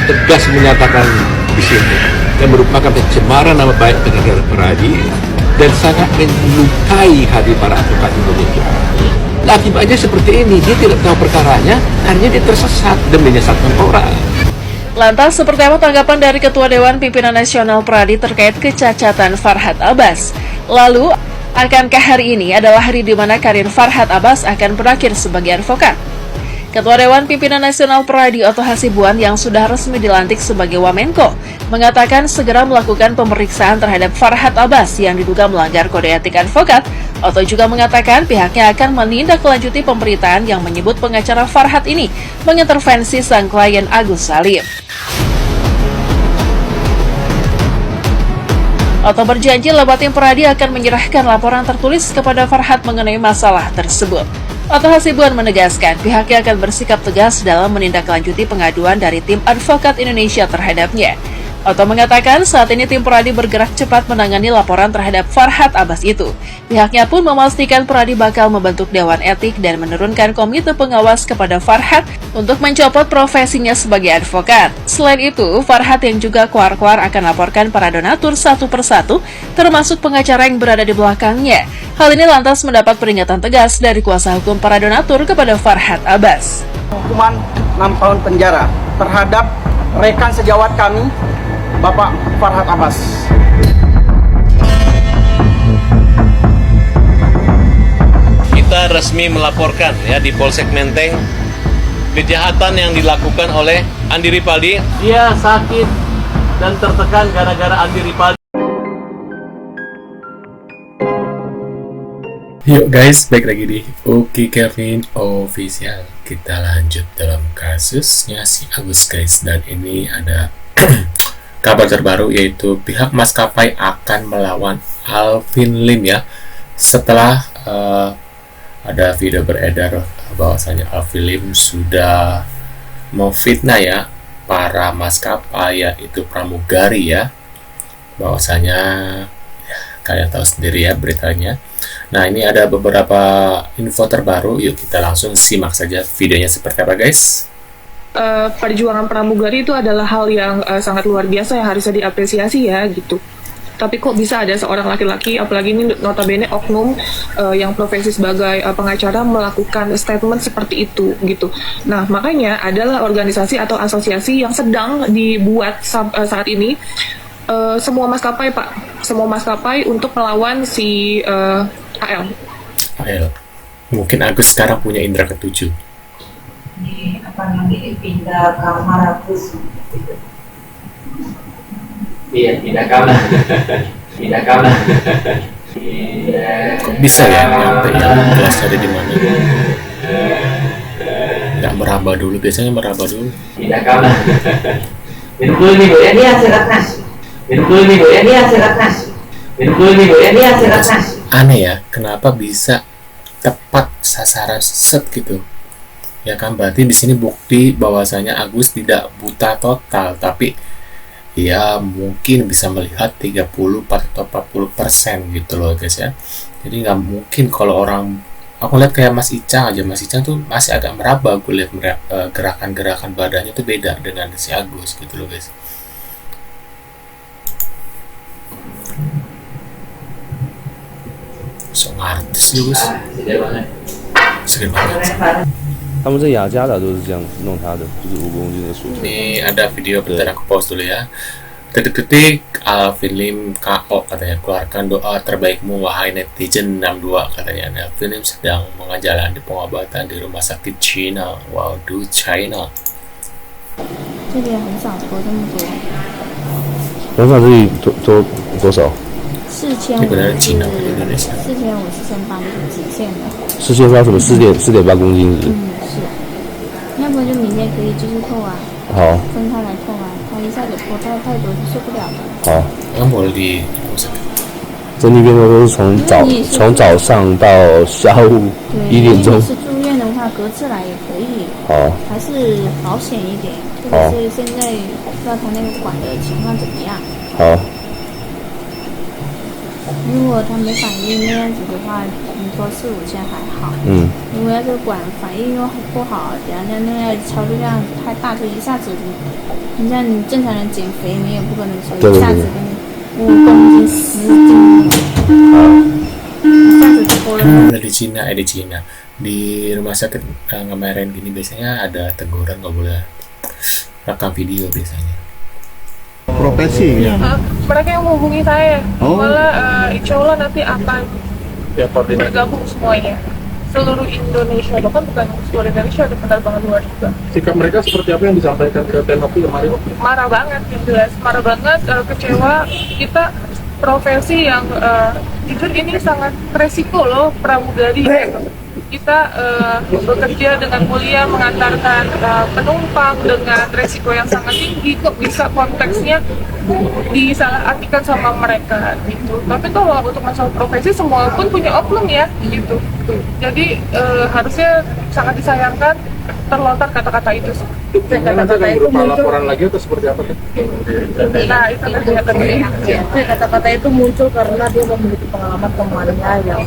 tegas menyatakan di sini yang merupakan pencemaran nama baik negara Peradi dan sangat melukai hati para advokat Indonesia. Nah, akibatnya seperti ini, dia tidak tahu perkaranya, akhirnya dia tersesat dan menyesatkan orang. Lantas, seperti apa tanggapan dari Ketua Dewan Pimpinan Nasional Peradi terkait kecacatan Farhad Abbas? Lalu, akankah hari ini adalah hari di mana karir Farhad Abbas akan berakhir sebagai advokat? Ketua Dewan Pimpinan Nasional Peradi Oto Hasibuan yang sudah resmi dilantik sebagai Wamenko mengatakan segera melakukan pemeriksaan terhadap Farhad Abbas yang diduga melanggar kode etik advokat. Oto juga mengatakan pihaknya akan menindaklanjuti pemberitaan yang menyebut pengacara Farhad ini mengintervensi sang klien Agus Salim. Oto berjanji lewat tim Peradi akan menyerahkan laporan tertulis kepada Farhad mengenai masalah tersebut. Oto Hasibuan menegaskan pihaknya akan bersikap tegas dalam menindaklanjuti pengaduan dari tim advokat Indonesia terhadapnya. Oto mengatakan saat ini tim Peradi bergerak cepat menangani laporan terhadap Farhad Abbas itu. Pihaknya pun memastikan Peradi bakal membentuk Dewan Etik dan menurunkan komite pengawas kepada Farhad untuk mencopot profesinya sebagai advokat. Selain itu, Farhad yang juga kuar-kuar akan laporkan para donatur satu persatu, termasuk pengacara yang berada di belakangnya. Hal ini lantas mendapat peringatan tegas dari kuasa hukum para donatur kepada Farhad Abbas. Hukuman 6 tahun penjara terhadap rekan sejawat kami, Bapak Farhad Abbas. Kita resmi melaporkan ya di Polsek Menteng kejahatan yang dilakukan oleh Andi Ripaldi. Dia sakit dan tertekan gara-gara Andi Ripaldi. Yuk guys, balik lagi di Oki Kevin Official. Kita lanjut dalam kasusnya si Agus guys. Dan ini ada kabar terbaru yaitu pihak maskapai akan melawan Alvin Lim ya. Setelah ada video beredar bahwasanya Alvin Lim sudah memfitnah ya para maskapai yaitu pramugari ya. Bahwasanya ya, kalian tahu sendiri ya beritanya. Nah, ini ada beberapa info terbaru. Yuk kita langsung simak saja videonya seperti apa guys. Perjuangan pramugari itu adalah hal yang sangat luar biasa yang harusnya diapresiasi ya gitu. Tapi kok bisa ada seorang laki-laki, apalagi ini notabene oknum yang profesi sebagai pengacara melakukan statement seperti itu gitu. Nah, makanya adalah organisasi atau asosiasi yang sedang dibuat saat ini. Semua maskapai Pak, semua maskapai untuk melawan si AL. Mungkin Agus sekarang punya indera ketujuh. Ini apa namanya, pindah kamar Agus. Iya, pindah kamar. Pindah kamar. Kok bisa ya nyampe yang kelas ada di mana? Nggak meraba dulu, biasanya meraba dulu. Pindah kamar. Minum dulu nih Bu, ya ini hasil Ratnas. Minum dulu nih Bu, ya ini hasil Ratnas. Minum dulu nih Bu, ya ini hasil Ratnas. Aneh ya, kenapa bisa tepat sasaran set gitu? Ya kan, berarti di sini bukti bahwasanya Agus tidak buta total, tapi ya mungkin bisa melihat 30, 40 atau 40% gitu loh guys ya. Jadi nggak mungkin kalau orang, aku lihat kayak Mas Icang aja, Mas Icang tuh masih agak meraba, gue lihat gerakan-gerakan badannya tuh beda dengan si Agus gitu loh guys. So artis lu Gus. Seger banget. 他们这雅加达都是这样弄他的，就是5公斤的薯条。 Ini ada video bentar aku pause dulu ya. Detik-detik Alvin Lim KO katanya, keluarkan doa terbaikmu wahai netizen 62 katanya. Alvin Lim sedang menjalani pengobatan di rumah sakit China. Wow, do China. 这边很少投这么多，人法这里多少4000这个人进了Indonesia 4500是升班极限的。 ？4000发什么4.8公斤是？是，要不然就明天可以继续扣啊，好，分开来扣啊，他一下子扣太多是受不了的。好， Kamu di rumah sakit. 在那边都是从早上到下午1点钟。如果是住院的话，隔次来也可以，好，还是保险一点。特别是现在不知道他那个管的情况怎么样。好。如果他没反应那样子的话，你说4、5千还好。如果要是管反应又不好，人家那个超流量太大，就一下子就，你像你正常人减肥，你也不可能说一下子给你5公斤、10斤，一下子就过了。Di Cina di rumah sakit ngamarin gini biasanya ada teguran nggak boleh rekam video biasanya. Profesi ya? Mereka yang menghubungi saya, malah insya Allah nanti akan bergabung semuanya seluruh Indonesia, bahkan bukan seluruh Indonesia, ada penerbangan luar juga. Sikap mereka seperti apa yang disampaikan ke Tenopi kemarin? Marah banget, yang jelas marah banget, kecewa. Kita profesi yang jujur ini sangat resiko loh, pramugari. Kita bekerja dengan mulia mengantarkan penumpang dengan resiko yang sangat tinggi, kok bisa konteksnya disalahartikan sama mereka gitu. Tapi kalau untuk masalah profesi semua pun punya oknum ya gitu. Jadi harusnya sangat disayangkan terlontar kata-kata itu. Kata-kata itu berupa laporan lagi atau seperti apa? Nah itu kata-kata itu muncul karena dia memiliki pengalaman temannya yang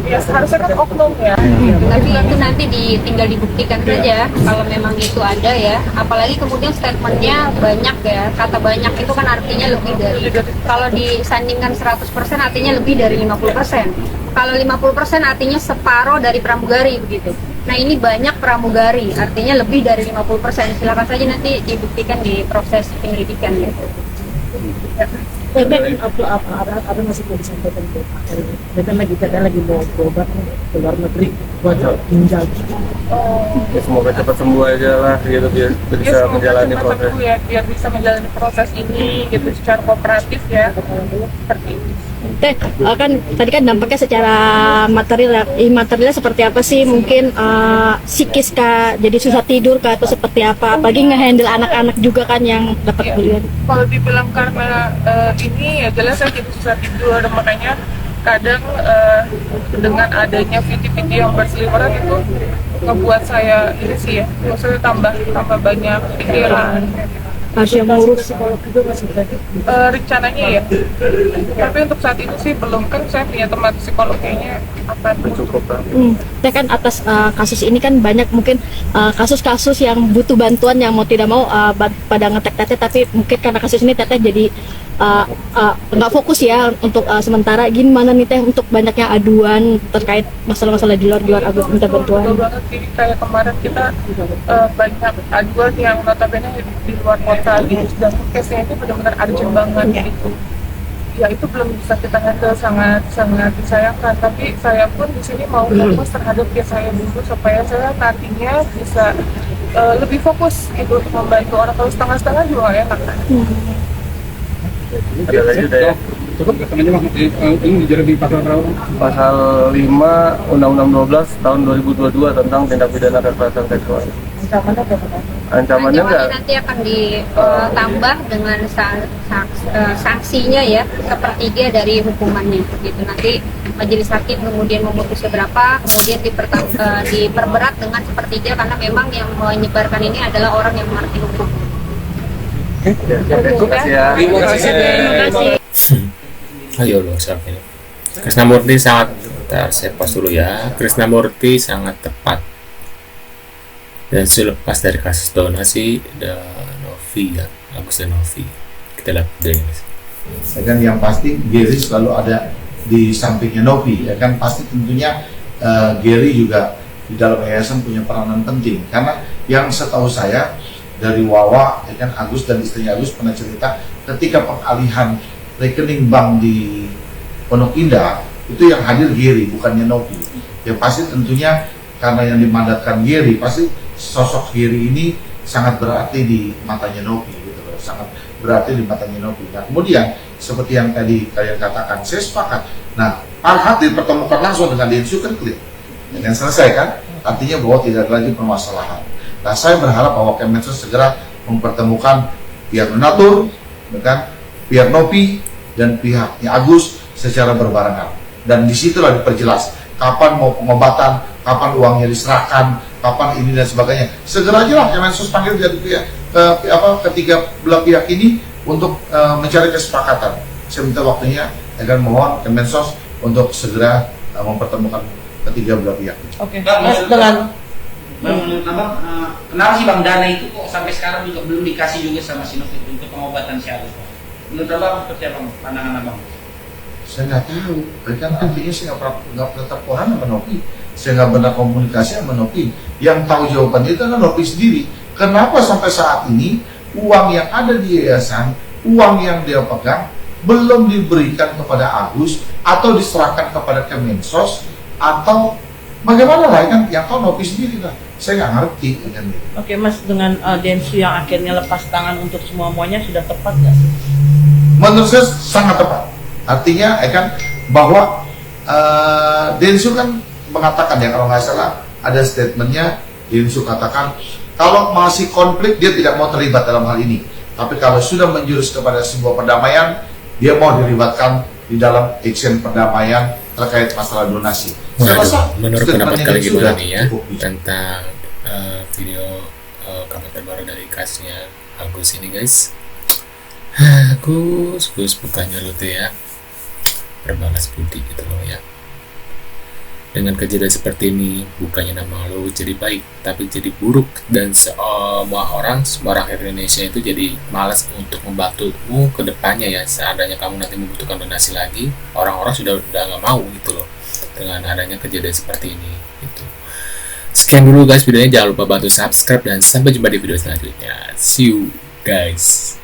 ya seharusnya kan oknum ya. Tapi itu nanti tinggal dibuktikan saja kalau memang itu ada ya. Apalagi kemudian statementnya banyak ya. Kata banyak itu kan artinya lebih dari, kalau disandingkan 100% artinya lebih dari 50%. Kalau 50% artinya separuh dari pramugari begitu. Nah ini banyak pramugari, artinya lebih dari 50%. Silakan saja nanti dibuktikan di proses penyelidikan gitu. Apa masih mau disampaikan ke Pak Heri? Kita lagi mau berobat ke luar negeri buat ginjal. Ya, semoga cepat sembuh aja lah gitu, biar bisa menjalani proses. Biar bisa menjalani proses ini gitu secara kooperatif ya. Seperti itu. Kan tadi kan dampaknya secara material, imaterialnya seperti apa sih? Mungkin psikis kah, jadi susah tidur kah, atau seperti apa? Apalagi nge-handle anak-anak juga kan yang dapat kuliah. Kalau dibilang karena ini ya jelas saya jadi susah tidur, makanya kadang dengan adanya video-video yang berseliweran itu ngebuat saya ini sih ya, maksudnya tambah banyak pikiran. Harus yang ngurus psikolog juga masih rencananya ya, tapi untuk saat itu sih belum, kan saya punya teman psikolog kayaknya akan cukup. Kan atas kasus ini kan banyak mungkin kasus-kasus yang butuh bantuan yang mau tidak mau pada ngetek teteh, tapi mungkin karena kasus ini teteh jadi nggak fokus ya untuk sementara. Gimana nih teh untuk banyaknya aduan terkait masalah-masalah di luar Agus minta bantuan? Betul banget sih, kayak kemarin kita banyak aduan yang notabene di luar kota gitu, dan case-nya itu benar-benar urgent banget gitu. Ya itu belum bisa kita handle, sangat disayangkan. Tapi saya pun di sini mau fokus terhadap case saya dulu supaya saya nantinya bisa lebih fokus gitu untuk membantu orang. Kalau setengah-setengah juga nggak enak kan. Ada lagi ya. Cukup katanya ini dijerat di pasal berapa? Pasal 5 Undang-Undang 12 tahun 2022 tentang tindak pidana kekerasan seksual. Ancamannya enggak? Nanti akan ditambah dengan sanksinya ya, sepertiga dari hukumannya gitu. Nanti majelis hakim kemudian memutuskan berapa, kemudian diperberat dengan sepertiga karena memang yang menyebarkan ini adalah orang yang mengerti hukum. Terima kasih ya. Terima kasih. Ayo loh, siapa ini? Krisnamurti sangat, saya pas dulu ya. Krisnamurti sangat tepat. Dan selepas dari kasus donasi dan Novi ya, Agus dan Novi, kita lihat dari ini. Ya kan yang pasti Gary selalu ada di sampingnya Novi. Ya kan pasti tentunya Gary juga di dalam yayasan punya peranan penting, karena yang setahu saya dari Wawa, ya kan Agus dan istrinya Agus pernah cerita ketika pengalihan rekening bank di Pondok Indah itu yang hadir Gary bukannya Novi. Ya pasti tentunya karena yang dimandatkan Gary, pasti sosok Gary ini sangat berarti di matanya Novi gitu loh, sangat berarti di matanya Novi. Nah kemudian seperti yang tadi kalian katakan, saya sepakat. Nah Farhad dipertemukan langsung dengan Densu kan clear dan selesai kan, artinya bahwa tidak ada lagi permasalahan. Nah saya berharap bahwa Kemensos segera mempertemukan pihak donatur dengan pihak Novi dan pihaknya Agus secara berbarengan, dan disitulah diperjelas kapan mau pengobatan, kapan uangnya diserahkan, kapan ini dan sebagainya. Segera aja lah Kemensos panggil dari pihak ketiga belah pihak ini untuk mencari kesepakatan. Saya minta waktunya akan mohon Kemensos untuk segera mempertemukan ketiga belah pihak. Oke. Bang, Dengan menurut Abang, kenapa sih Bang dana itu kok sampai sekarang juga belum dikasih juga sama Sinovac untuk pengobatan si Agus? Menurut Abang seperti apa pandangan Abang? Saya nggak tahu, kan artinya saya nggak pernah teleponan sama Nopi, saya nggak pernah komunikasi sama Nopi. Yang tahu jawabannya itu adalah Nopi sendiri. Kenapa sampai saat ini uang yang ada di yayasan, uang yang dia pegang belum diberikan kepada Agus atau diserahkan kepada Kemensos atau bagaimana lah, kan yang tahu Nopi sendiri lah. Saya nggak ngerti kan. Oke Mas, dengan Densu yang akhirnya lepas tangan untuk semuanya sudah tepat nggak sih? Menurut saya sangat tepat. Artinya kan bahwa Densu kan mengatakan ya, kalau nggak salah ada statementnya, Densu katakan kalau masih konflik dia tidak mau terlibat dalam hal ini, tapi kalau sudah menjurus kepada sebuah perdamaian dia mau dilibatkan di dalam action perdamaian terkait masalah donasi. Menurut pendapat kalian gimana nih ya tentang video kabar terbaru dari kasusnya Agus ini guys? Gus bukannya lu tuh ya berbalas budi gitu loh ya. Dengan kejadian seperti ini, bukannya nama lo jadi baik, tapi jadi buruk, dan semua orang Indonesia itu jadi malas untuk membantumu ke depannya ya. Seandainya kamu nanti membutuhkan donasi lagi, orang-orang sudah nggak mau gitu loh dengan adanya kejadian seperti ini gitu. Sekian dulu guys videonya, jangan lupa bantu subscribe dan sampai jumpa di video selanjutnya. See you guys.